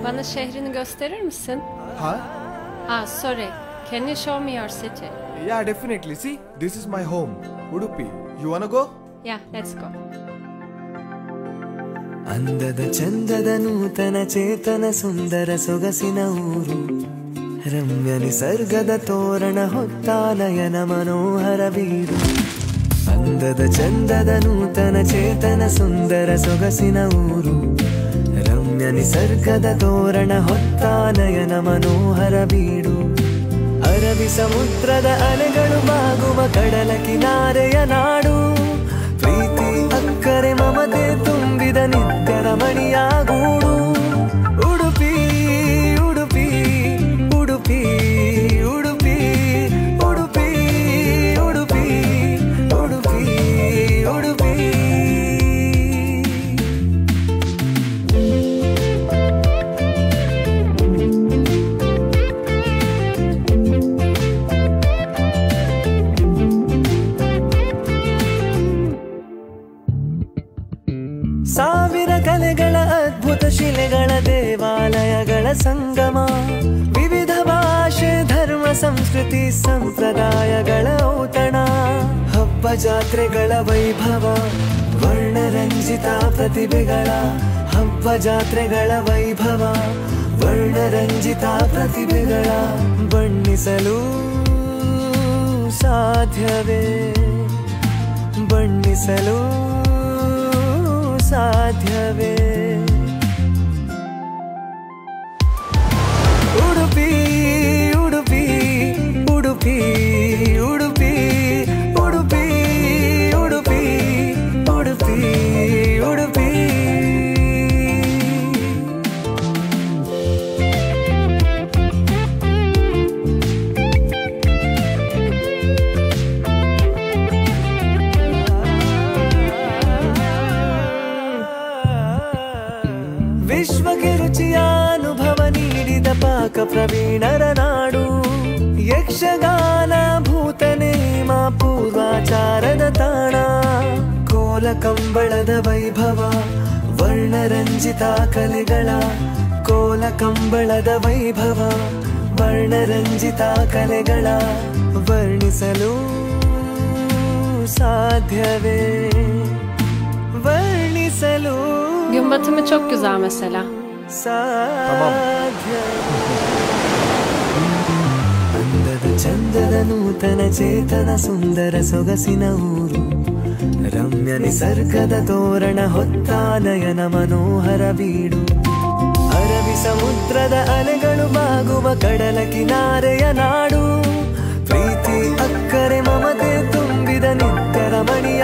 Bana şehrini gösterir misin? Huh? Sorry. Can you show me your city? Yeah, definitely. See, this is my home, Udupi. You wanna go? Yeah, let's go. ಅಂದದ ಚಂದದ ನೂತನ ಚೇತನ ಸುಂದರ ಸೊಗಸಿನ ಊರು ರಮ್ಯ ನಿಸರ್ಗದ ತೋರಣ ಹೊತ್ತ ನಯನ ಮನೋಹರ ಬೀಡು ಅಂದದ ಚಂದದ ನೂತನ ಚೇತನ ಸುಂದರ ಸೊಗಸಿನ ಊರು ರಮ್ಯ ನಿಸರ್ಗದ ತೋರಣ ಹೊತ್ತ ನಯನ ಮನೋಹರ ಬೀಡು ಅರಬ್ಬಿ ಸಮುದ್ರದ ಅಲೆಗಳು ಬಾಗುವ ಕಡಲ ಕಿನಾರೆಯ ನಾಡು ಪ್ರೀತಿ ಅಕ್ಕರೆ ಮಮತೆ ತುಂಬಿದ ನಿತ್ಯ ರಮಣೀಯ ಗೂಡು ಉಡುಪಿ ಉಡುಪಿ ಉಡುಪಿ ಉಡುಪಿ ಉಡುಪಿ ಉಡುಪಿ ಉಡುಪಿ ಉಡುಪಿ ಸಾವಿರ ಕಲೆಗಳ ಅದ್ಭುತ ಶಿಲೆಗಳ ದೇವಾಲಯಗಳ ಸಂಗಮ ವಿವಿಧ ಭಾಷೆ ಧರ್ಮ ಸಂಸ್ಕೃತಿ ಸಂಪ್ರದಾಯಗಳ ಔತಣ ಹಬ್ಬ ಜಾತ್ರೆಗಳ ವೈಭವ ವರ್ಣರಂಜಿತ ಪ್ರತಿಭೆಗಳ ಹಬ್ಬ ಜಾತ್ರೆಗಳ ವೈಭವ ವರ್ಣರಂಜಿತ ಪ್ರತಿಭೆಗಳ ಬಣ್ಣಿಸಲು ಸಾಧ್ಯವೇ ಬಣ್ಣಿಸಲು ಸಾಧ್ಯವೇ ಉಡುಪಿ ಉಡುಪಿ ಉಡುಪಿ ಉಡುಪಿ ಉಡುಪಿ ಉಡುಪಿ ಉಡುಪಿ ಉಡುಪಿ ವಿಶ್ವಕ್ಕೆ ರುಚಿಯ ಅನುಭವ ನೀಡಿದ ಪಾಕ ಪ್ರವೀಣರ ನಾಡು ಯಕ್ಷಗಾನ ಭೂತನೇಮ ಪೂರ್ವಾಚಾರದ ತಾಣ ಕೋಲ ಕಂಬಳದ ವೈಭವ ವರ್ಣರಂಜಿತ ಕಲೆಗಳ ಕೋಲ ಕಂಬಳದ ವೈಭವ ವರ್ಣರಂಜಿತ ಕಲೆಗಳ ವರ್ಣಿಸಲು ಸಾಧ್ಯವೇ ವರ್ಣಿಸಲು Gün batımı çok güzel mesela. ಅಂದದ ಚಂದದ ನೂತನ ಚೇತನ ಸುಂದರ ಸೊಗಸಿನ ಊರು ರಮ್ಯ ನಿಸರ್ಗದ ತೋರಣ ಹೊತ್ತ ನಯನ ಮನೋಹರ ಬೀಡು ಅರಬ್ಬಿ ಸಮುದ್ರದ ಅಲೆಗಳು ಬಾಗುವ ಕಡಲ ಕಿನಾರೆಯ ನಾಡು ಪ್ರೀತಿ ಅಕ್ಕರೆ ಮಮತೆ ತುಂಬಿದ ನಿತ್ಯ ರಮಣೀಯ